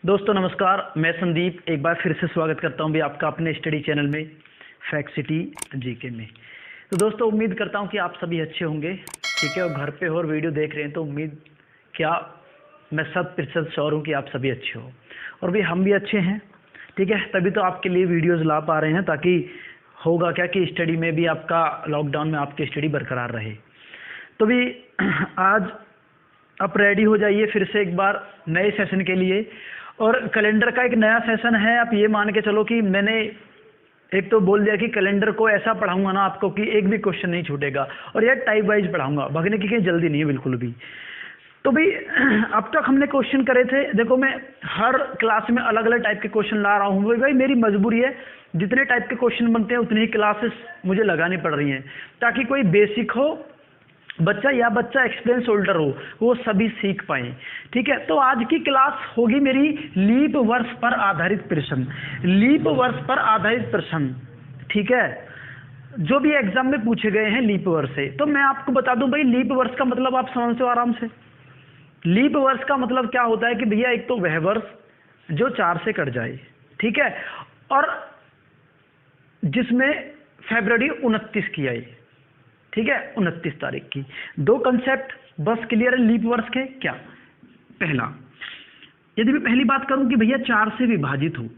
दोस्तों नमस्कार, मैं संदीप एक बार फिर से स्वागत करता हूं भी आपका अपने स्टडी चैनल में फैक्ट सिटी जीके में। तो दोस्तों उम्मीद करता हूं कि आप सभी अच्छे होंगे, ठीक है। और घर पे हो और वीडियो देख रहे हैं तो उम्मीद क्या मैं 100% श्योर हूं कि आप सभी अच्छे हो और भी हम भी अच्छे हैं, ठीक है। तभी तो आपके लिए वीडियोज़ ला पा रहे हैं, ताकि होगा क्या कि स्टडी में भी आपका लॉकडाउन में आपकी स्टडी बरकरार रहे। तो भी आज आप रेडी हो जाइए फिर से एक बार नए सेशन के लिए। और कैलेंडर का एक नया सेशन है। आप ये मान के चलो कि मैंने एक तो बोल दिया कि कैलेंडर को ऐसा पढ़ाऊंगा ना आपको कि एक भी क्वेश्चन नहीं छूटेगा, और यह टाइप वाइज पढ़ाऊंगा, भगने की कहीं जल्दी नहीं है बिल्कुल भी। तो भाई अब तक हमने क्वेश्चन करे थे, देखो मैं हर क्लास में अलग अलग टाइप के क्वेश्चन ला रहा हूँ। भाई मेरी मजबूरी है, जितने टाइप के क्वेश्चन बनते हैं उतनी ही क्लासेस मुझे लगानी पड़ रही हैं, ताकि कोई बेसिक हो बच्चा या बच्चा एक्सपीरियंस होल्डर हो, वो सभी सीख पाए, ठीक है। तो आज की क्लास होगी मेरी लीप वर्ष पर आधारित प्रश्न, लीप वर्ष पर आधारित प्रश्न, ठीक है, जो भी एग्जाम में पूछे गए हैं लीप वर्ष से। तो मैं आपको बता दूं भाई, लीप वर्ष का मतलब आप समझ से आराम से। लीप वर्ष का मतलब क्या होता है कि भैया एक तो वह वर्ष जो 4 से कट जाए, ठीक है, और जिसमें फरवरी 29 की आई, ठीक है, 29 तारीख की। दो कंसेप्ट बस क्लियर है लीप वर्ष के। क्या पहला, यदि मैं पहली बात करूं कि भैया 4 से विभाजित हो,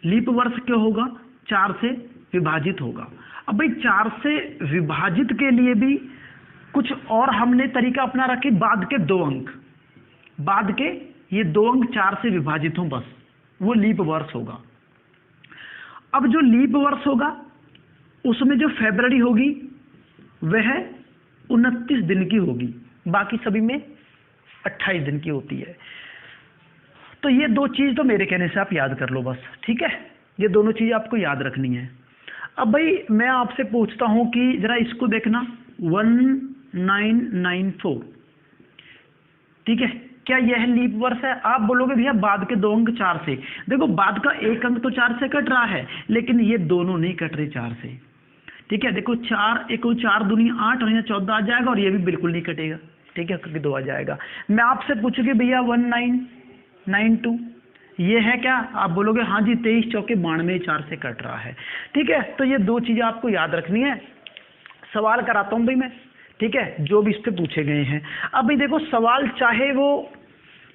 लीप वर्ष क्या होगा, 4 से विभाजित होगा। अब भाई 4 से विभाजित के लिए भी कुछ और हमने तरीका अपना रखे, बाद के 2 अंक, बाद के ये 2 अंक 4 से विभाजित हो, बस वो लीप वर्ष होगा। अब जो लीप वर्ष होगा उसमें जो फरवरी होगी वह 29 दिन की होगी, बाकी सभी में 28 दिन की होती है। तो ये 2 चीज तो मेरे कहने से आप याद कर लो बस, ठीक है, ये दोनों चीज आपको याद रखनी है। अब भाई मैं आपसे पूछता हूं कि जरा इसको देखना, 1994, ठीक है, क्या यह लीप वर्ष है? आप बोलोगे भैया बाद के 2 अंक 4 से। देखो बाद का 1 अंक तो 4 से कट रहा है, लेकिन ये दोनों नहीं कट रहे 4 से, ठीक है। देखो 4 1 4 दूनी 8 और यहाँ 14 आ जाएगा, और ये भी बिल्कुल नहीं कटेगा, ठीक है, क्योंकि 2 आ जाएगा। मैं आपसे पूछूंगी भैया 1992 ये है क्या? आप बोलोगे हाँ जी, 23 चौके 92 4 से कट रहा है, ठीक है। तो ये 2 चीजें आपको याद रखनी है। सवाल कराता हूँ भाई मैं, ठीक है, जो भी इस पे पूछे गए हैं। अब भाई देखो सवाल चाहे वो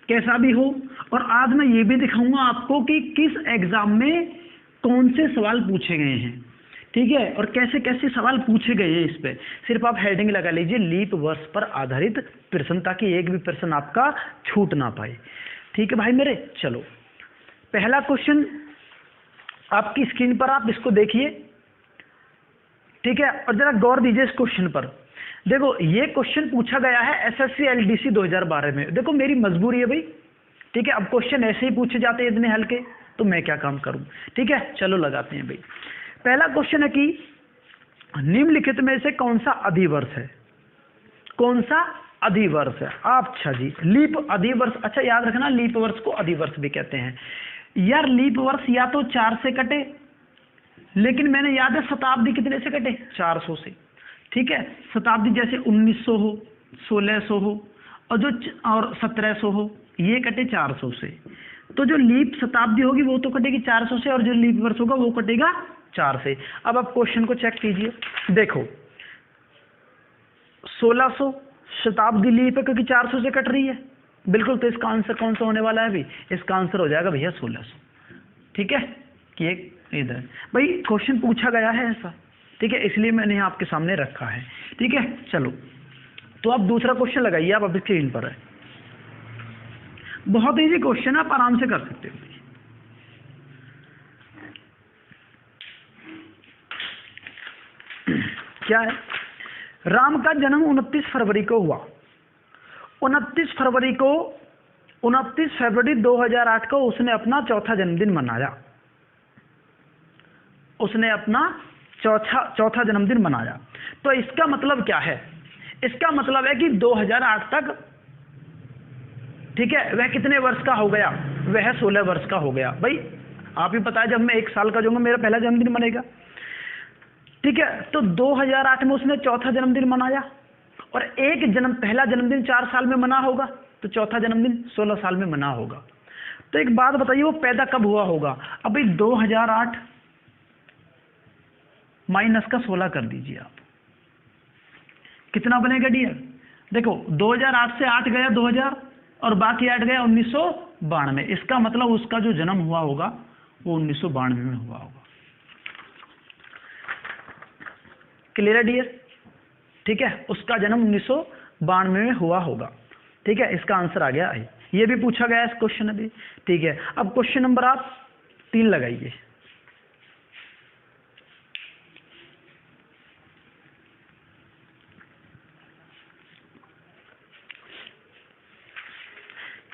कैसा भी हो, और आज मैं ये भी दिखाऊंगा आपको कि किस एग्जाम में कौन से सवाल पूछे गए हैं, ठीक है, और कैसे कैसे सवाल पूछे गए हैं। इस पे सिर्फ आप हेडिंग लगा लीजिए लीप वर्ष पर आधारित प्रश्न, ताकि एक भी प्रश्न आपका छूट ना पाए, ठीक है भाई मेरे। चलो पहला क्वेश्चन आपकी स्क्रीन पर, आप इसको देखिए, ठीक है, और जरा गौर दीजिए इस क्वेश्चन पर। देखो ये क्वेश्चन पूछा गया है एसएससी एलडीसी 2012 में। देखो मेरी मजबूरी है भाई, ठीक है, अब क्वेश्चन ऐसे ही पूछे जाते हैं इतने हल्के, तो मैं क्या काम करूं, ठीक है। चलो लगाते हैं भाई। पहला क्वेश्चन है कि निम्नलिखित में से कौन सा अधिवर्ष है, कौन सा अधिवर्ष है? अच्छा जी, लीप अधिवर्ष, अच्छा याद रखना लीप वर्ष को अधिवर्ष भी कहते हैं। यार लीप वर्ष या तो 4 से कटे, लेकिन मैंने याद है शताब्दी कितने से कटे, 400 से, ठीक है। शताब्दी जैसे 1900 हो, 1600 हो, और जो और 1700 हो, ये कटे 400 से। तो जो लीप शताब्दी होगी वो तो कटेगी 400 से, और जो लीप वर्ष होगा वो कटेगा 4 से। अब आप क्वेश्चन को चेक कीजिए, देखो 1600 शताब्दी लीप है क्योंकि 400 से कट रही है, बिल्कुल। तो इसका आंसर कौन सा होने वाला है भाई? इसका आंसर हो जाएगा भैया 1600, ठीक है, कि एक इधर भाई क्वेश्चन पूछा गया है ऐसा, ठीक है, इसलिए मैंने आपके सामने रखा है, ठीक है। चलो तो आप दूसरा क्वेश्चन लगाइए, आप अभी स्क्रीन पर है, बहुत इजी क्वेश्चन है, आप आराम से कर सकते हो। क्या है? राम का जन्म 29 फरवरी को हुआ। 29 फरवरी 2008 को उसने अपना चौथा जन्मदिन मनाया, उसने अपना चौथा जन्मदिन मनाया। तो इसका मतलब क्या है? इसका मतलब है कि 2008 तक, ठीक है, वह कितने वर्ष का हो गया? वह 16 वर्ष का हो गया। भाई आप ही पता है जब मैं 1 साल का जाऊंगा मेरा पहला जन्मदिन मनेगा, ठीक है। तो 2008 में उसने चौथा जन्मदिन मनाया, और पहला जन्मदिन 4 साल में मना होगा, तो चौथा जन्मदिन 16 साल में मना होगा। तो एक बात बताइए, वो पैदा कब हुआ होगा? अभी 2008 माइनस का 16 कर दीजिए आप, कितना बनेगा डियर? देखो 2008 से 8 गया 2000 और बाकी 8 गया 1992। इसका मतलब उसका जो जन्म हुआ होगा वो 1992 में हुआ होगा। क्लियर है डियर? ठीक है, उसका जन्म 1992 में हुआ होगा। ठीक है, इसका आंसर आ गया आई। ये भी पूछा गया इस क्वेश्चन में। ठीक है, अब क्वेश्चन नंबर आप 3 लगाइए।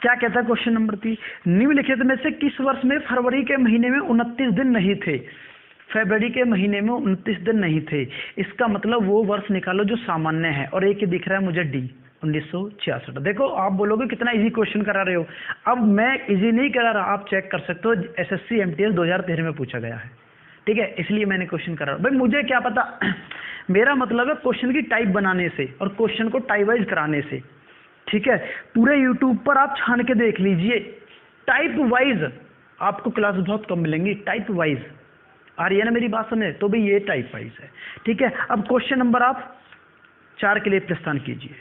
क्या कहता है क्वेश्चन नंबर 3? निम्नलिखित में से किस वर्ष में फरवरी के महीने में 29 दिन नहीं थे? फरवरी के महीने में 29 दिन नहीं थे, इसका मतलब वो वर्ष निकालो जो सामान्य है। और एक ही दिख रहा है मुझे डी, 1966। देखो आप बोलोगे कितना इजी क्वेश्चन करा रहे हो। अब मैं इजी नहीं करा रहा, आप चेक कर सकते हो, एसएससी एमटीएस 2013 में पूछा गया है। ठीक है, इसलिए मैंने क्वेश्चन करा। भाई मुझे क्या पता मेरा मतलब है क्वेश्चन की टाइप बनाने से और क्वेश्चन को टाइप वाइज कराने से। ठीक है, पूरे यूट्यूब पर आप छान के देख लीजिए, टाइप वाइज आपको क्लास बहुत कम मिलेंगी। टाइप वाइज आ रही है ना मेरी बात समझे? तो भाई ये टाइप वाइज है। ठीक है, अब क्वेश्चन नंबर आप 4 के लिए प्रस्थान कीजिए।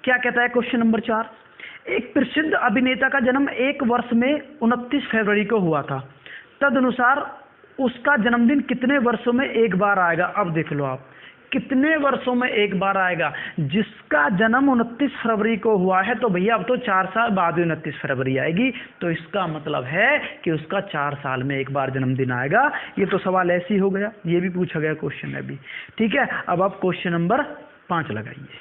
क्या कहता है क्वेश्चन नंबर 4? एक प्रसिद्ध अभिनेता का जन्म एक वर्ष में 29 फरवरी को हुआ था, तदनुसार उसका जन्मदिन कितने वर्षों में एक बार आएगा? अब देख लो आप, कितने वर्षों में एक बार आएगा? जिसका जन्म 29 फरवरी को हुआ है तो भैया अब तो 4 साल बाद 29 फरवरी आएगी, तो इसका मतलब है कि उसका 4 साल में एक बार जन्मदिन आएगा। ये तो सवाल ऐसे ही हो गया, ये भी पूछा गया क्वेश्चन में भी। ठीक है, अब आप क्वेश्चन नंबर 5 लगाइए।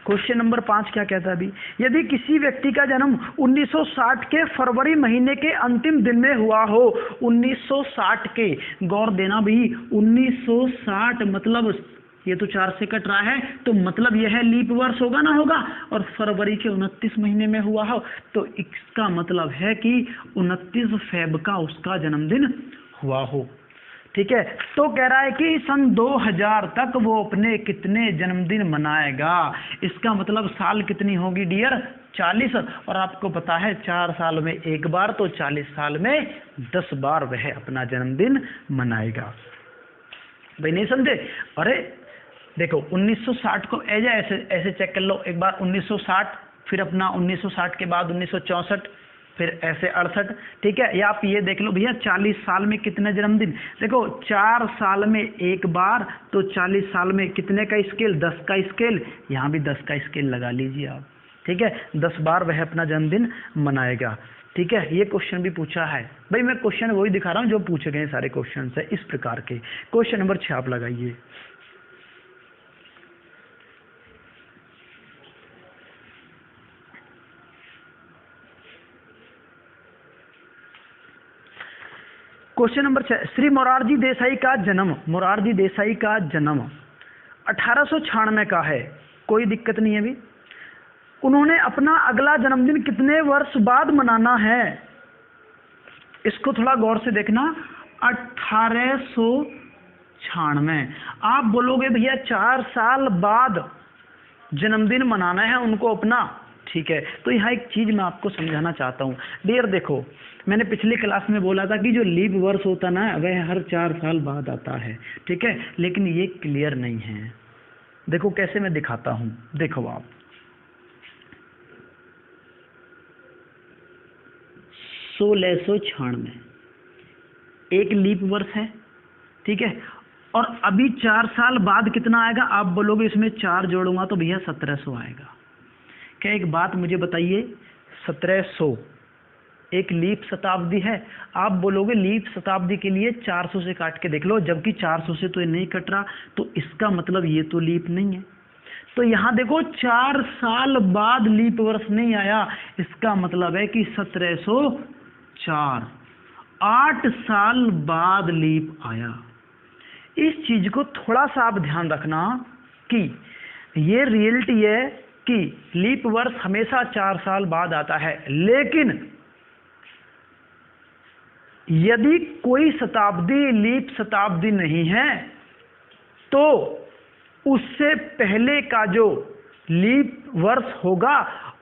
क्वेश्चन नंबर 5 क्या कहता है अभी? यदि किसी व्यक्ति का जन्म 1960 के फरवरी महीने के अंतिम दिन में हुआ हो, 1960 के, गौर देना भी, 1960 मतलब ये तो 4 से कट रहा है, तो मतलब यह है लीप वर्ष होगा ना होगा, और फरवरी के 29 महीने में हुआ हो, तो इसका मतलब है कि 29 फेब का उसका जन्मदिन हुआ हो। ठीक है, तो कह रहा है कि सन 2000 तक वो अपने कितने जन्मदिन मनाएगा? इसका मतलब साल कितनी होगी डियर? 40। और आपको पता है 4 साल में एक बार, तो 40 साल में 10 बार वह अपना जन्मदिन मनाएगा। भाई नहीं समझे? अरे देखो 1960 को ऐसे चेक कर लो एक बार, 1960 फिर अपना 1960 के बाद 1964 फिर ऐसे 68। ठीक है, या आप ये देख लो भैया 40 साल में कितने जन्मदिन? देखो 4 साल में एक बार, तो 40 साल में कितने का स्केल? 10 का स्केल। यहाँ भी 10 का स्केल लगा लीजिए आप। ठीक है, 10 बार वह अपना जन्मदिन मनाएगा। ठीक है, ये क्वेश्चन भी पूछा है। भाई मैं क्वेश्चन वही दिखा रहा हूँ जो पूछे गए सारे क्वेश्चन है इस प्रकार के। क्वेश्चन नंबर 6 आप लगाइए। क्वेश्चन नंबर 6, श्री मोरारजी देसाई का जन्म, मोरारजी देसाई का जन्म 1896 का है, कोई दिक्कत नहीं है भी। उन्होंने अपना अगला जन्मदिन कितने वर्ष बाद मनाना है? इसको थोड़ा गौर से देखना। 1896। आप बोलोगे भैया 4 साल बाद जन्मदिन मनाना है उनको अपना। ठीक है, तो यहाँ एक चीज मैं आपको समझाना चाहता हूँ डियर। देखो मैंने पिछली क्लास में बोला था कि जो लीप वर्ष होता ना वह हर 4 साल बाद आता है। ठीक है, लेकिन ये क्लियर नहीं है। देखो कैसे मैं दिखाता हूँ, देखो आप 1696 एक लीप वर्ष है। ठीक है, और अभी 4 साल बाद कितना आएगा? आप बोलोगे इसमें 4 जोड़ूंगा तो भैया 1700 आएगा। क्या एक बात मुझे बताइए, 1700 एक लीप शताब्दी है? आप बोलोगे लीप शताब्दी के लिए 400 से काट के देख लो, जबकि 400 से तो ये नहीं कट रहा, तो इसका मतलब ये तो लीप नहीं है। तो यहाँ देखो 4 साल बाद लीप वर्ष नहीं आया, इसका मतलब है कि 1704 8 साल बाद लीप आया। इस चीज को थोड़ा सा आप ध्यान रखना कि ये रियलिटी है कि लीप वर्ष हमेशा 4 साल बाद आता है, लेकिन यदि कोई शताब्दी लीप शताब्दी नहीं है तो उससे पहले का जो लीप वर्ष होगा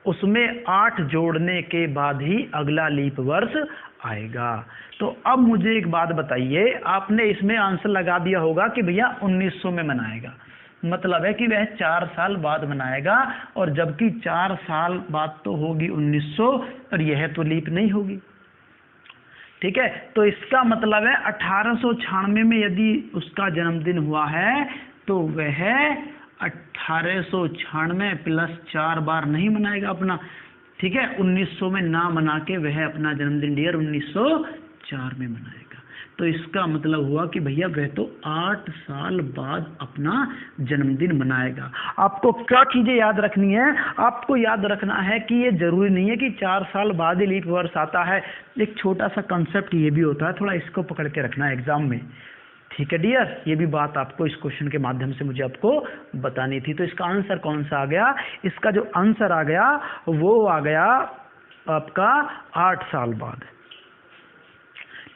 उसमें 8 जोड़ने के बाद ही अगला लीप वर्ष आएगा। तो अब मुझे एक बात बताइए, आपने इसमें आंसर लगा दिया होगा कि भैया 1900 में मनाएगा, मतलब है कि वह 4 साल बाद मनाएगा, और जबकि 4 साल बाद तो होगी 1900 और यह तो लीप नहीं होगी। ठीक है, तो इसका मतलब है 1896 में यदि उसका जन्मदिन हुआ है तो वह 1896 प्लस 4 बार नहीं मनाएगा अपना। ठीक है, 1900 में ना मना के वह अपना जन्मदिन डियर 1904 में मनाएगा। तो इसका मतलब हुआ कि भैया वह तो 8 साल बाद अपना जन्मदिन मनाएगा। आपको क्या चीजें याद रखनी है? आपको याद रखना है कि ये जरूरी नहीं है कि 4 साल बाद ही लीप वर्ष आता है। एक छोटा सा कंसेप्ट ये भी होता है, थोड़ा इसको पकड़ के रखना है एग्जाम में। ठीक है डियर, ये भी बात आपको इस क्वेश्चन के माध्यम से मुझे आपको बतानी थी। तो इसका आंसर कौन सा आ गया? इसका जो आंसर आ गया वो आ गया आपका 8 साल बाद।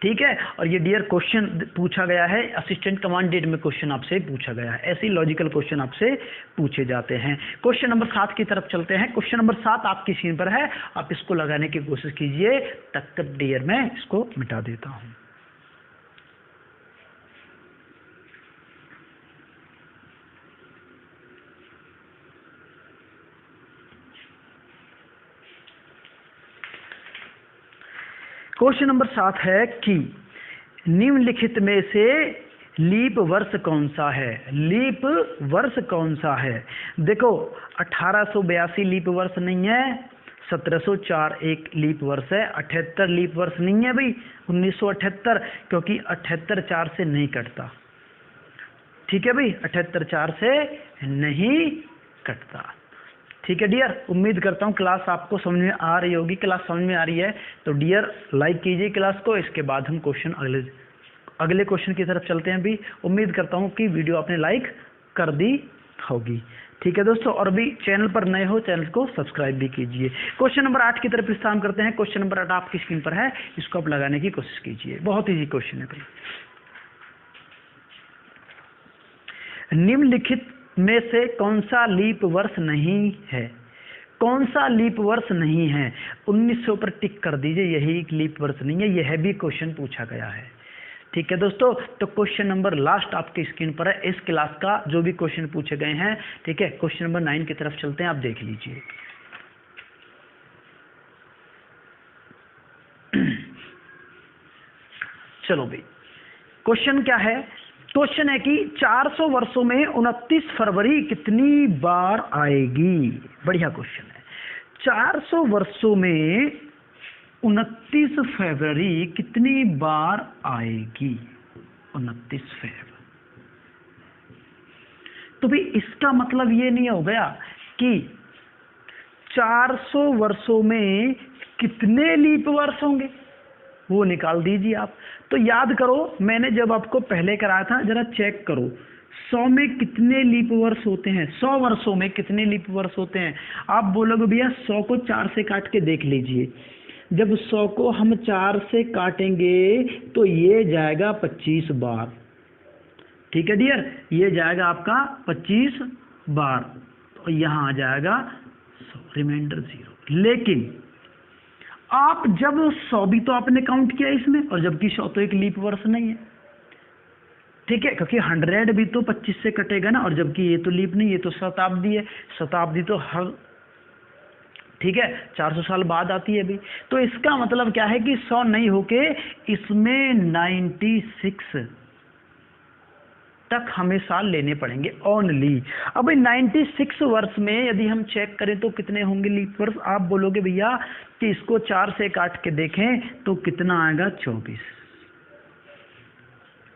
ठीक है, और ये डियर क्वेश्चन पूछा गया है असिस्टेंट कमांडेंट में, क्वेश्चन आपसे पूछा गया है। ऐसे ही लॉजिकल क्वेश्चन आपसे पूछे जाते हैं। क्वेश्चन नंबर 7 की तरफ चलते हैं। क्वेश्चन नंबर 7 आपकी स्क्रीन पर है, आप इसको लगाने की कोशिश कीजिए, तब तक डियर मैं इसको मिटा देता हूं। क्वेश्चन नंबर 7 है कि निम्नलिखित में से लीप वर्ष कौन सा है? लीप वर्ष कौन सा है? देखो 1882 लीप वर्ष नहीं है, 1704 एक लीप वर्ष है, 78 लीप वर्ष नहीं है भाई 1978, क्योंकि 78 4 से नहीं कटता। ठीक है भाई, 78 4 से नहीं कटता। ठीक है डियर, उम्मीद करता हूँ क्लास आपको समझ में आ रही होगी। क्लास समझ में आ रही है तो डियर लाइक कीजिए क्लास को। इसके बाद हम क्वेश्चन अगले क्वेश्चन की तरफ चलते हैं। भी उम्मीद करता हूँ कि वीडियो आपने लाइक कर दी होगी। ठीक है दोस्तों, और भी चैनल पर नए हो चैनल को सब्सक्राइब भी कीजिए। क्वेश्चन नंबर 8 की तरफ प्रस्थान करते हैं। क्वेश्चन नंबर 8 आपकी स्क्रीन पर है, इसको आप लगाने की कोशिश कीजिए। बहुत ईजी क्वेश्चन है। निम्नलिखित में से कौन सा लीप वर्ष नहीं है? कौन सा लीप वर्ष नहीं है? 1900 पर टिक कर दीजिए, यही एक लीप वर्ष नहीं है। यह भी क्वेश्चन पूछा गया है। ठीक है दोस्तों, तो क्वेश्चन नंबर लास्ट आपकी स्क्रीन पर है इस क्लास का, जो भी क्वेश्चन पूछे गए हैं। ठीक है, क्वेश्चन नंबर 9 की तरफ चलते हैं, आप देख लीजिए। चलो भाई, क्वेश्चन क्या है? क्वेश्चन है कि 400 वर्षों में 29 फरवरी कितनी बार आएगी? बढ़िया क्वेश्चन है। 400 वर्षों में 29 फरवरी कितनी बार आएगी? 29 फरवरी। तो भाई इसका मतलब ये नहीं हो गया कि 400 वर्षों में कितने लीप वर्ष होंगे, वो निकाल दीजिए आप। तो याद करो, मैंने जब आपको पहले कराया था, जरा चेक करो 100 में कितने लीप वर्ष होते हैं, 100 वर्षों में कितने लीप वर्ष होते हैं। आप बोलोगे भैया 100 को 4 से काट के देख लीजिए। जब 100 को हम 4 से काटेंगे तो ये जाएगा 25 बार। ठीक है डियर, ये जाएगा आपका 25 बार, तो यहाँ आ जाएगा 100, रिमाइंडर 0। लेकिन आप जब 100 भी तो आपने काउंट किया इसमें, और जबकि 100 तो एक लीप वर्ष नहीं है। ठीक है, क्योंकि 100 भी तो 25 से कटेगा ना, और जबकि ये तो लीप नहीं, ये तो शताब्दी है। शताब्दी तो हर, ठीक है, 400 साल बाद आती है भी। तो इसका मतलब क्या है कि 100 नहीं होके इसमें 96 तक हमें साल लेने पड़ेंगे ओनली। अब 96 वर्ष में यदि हम चेक करें तो कितने होंगे लीप वर्ष? आप बोलोगे भैया कि इसको 4 से काट के देखें तो कितना आएगा? 24।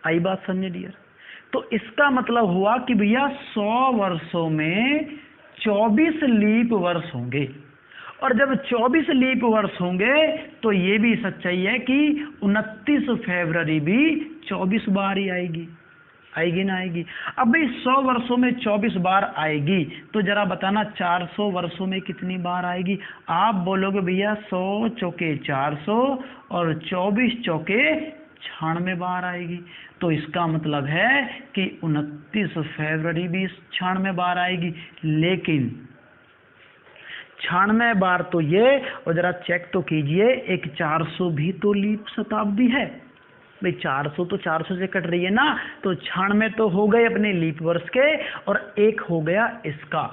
आई बात समझे डियर? तो इसका मतलब हुआ कि भैया 100 वर्षों में 24 लीप वर्ष होंगे, और जब 24 लीप वर्ष होंगे तो ये भी सच्चाई है कि 29 फरवरी भी 24 बार ही आएगी। आएगी ना आएगी? अब भाई 100 वर्षों में 24 बार आएगी, तो जरा बताना 400 वर्षों में कितनी बार आएगी? आप बोलोगे भैया 100 चौके 400 और 24 चौके 96 बार आएगी। तो इसका मतलब है कि 29 फरवरी भी 96 बार आएगी। लेकिन 96 बार तो ये, और जरा चेक तो कीजिए, एक 400 भी तो लीप शताब्दी है भाई। 400 तो 400 से कट रही है ना, तो 96 तो हो गए अपने लीप वर्ष के, और एक हो गया इसका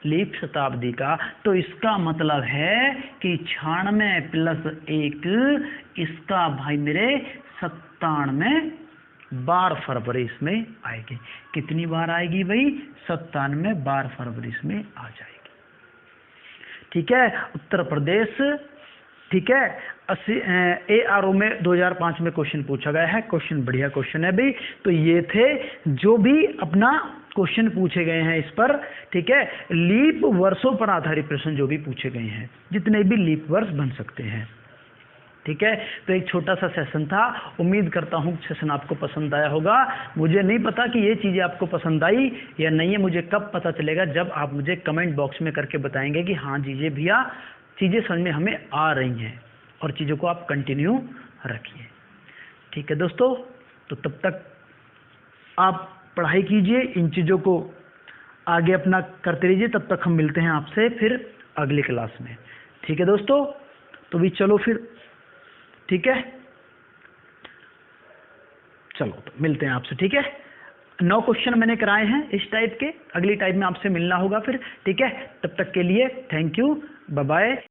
लीप शताब्दी का। तो इसका मतलब है कि 96 प्लस 1 इसका भाई मेरे 97 बार फरवरी इसमें आएगी। कितनी बार आएगी भाई? 97 बार फरवरी इसमें आ जाएगी। ठीक है, उत्तर प्रदेश। ठीक है, ARO में 2005 में क्वेश्चन पूछा गया है। क्वेश्चन बढ़िया क्वेश्चन है भाई। तो ये थे जो भी अपना क्वेश्चन पूछे गए हैं इस पर। ठीक है, लीप वर्षों पर आधारित प्रश्न जो भी पूछे गए हैं, जितने भी लीप वर्ष बन सकते हैं। ठीक है, तो एक छोटा सा सेशन था। उम्मीद करता हूँ सेशन आपको पसंद आया होगा। मुझे नहीं पता कि ये चीज़ें आपको पसंद आई या नहीं है, मुझे कब पता चलेगा? जब आप मुझे कमेंट बॉक्स में करके बताएंगे कि हाँ जी ये भैया चीज़ें समझ में हमें आ रही हैं, और चीज़ों को आप कंटिन्यू रखिए। ठीक है दोस्तों, तो तब तक आप पढ़ाई कीजिए, इन चीज़ों को आगे अपना करते रहिए। तब तक हम मिलते हैं आपसे फिर अगली क्लास में। ठीक है दोस्तों, तो भी चलो फिर। ठीक है, चलो तो मिलते हैं आपसे। ठीक है, 9 क्वेश्चन मैंने कराए हैं इस टाइप के। अगली टाइप में आपसे मिलना होगा फिर। ठीक है, तब तक के लिए थैंक यू, बाय बाय।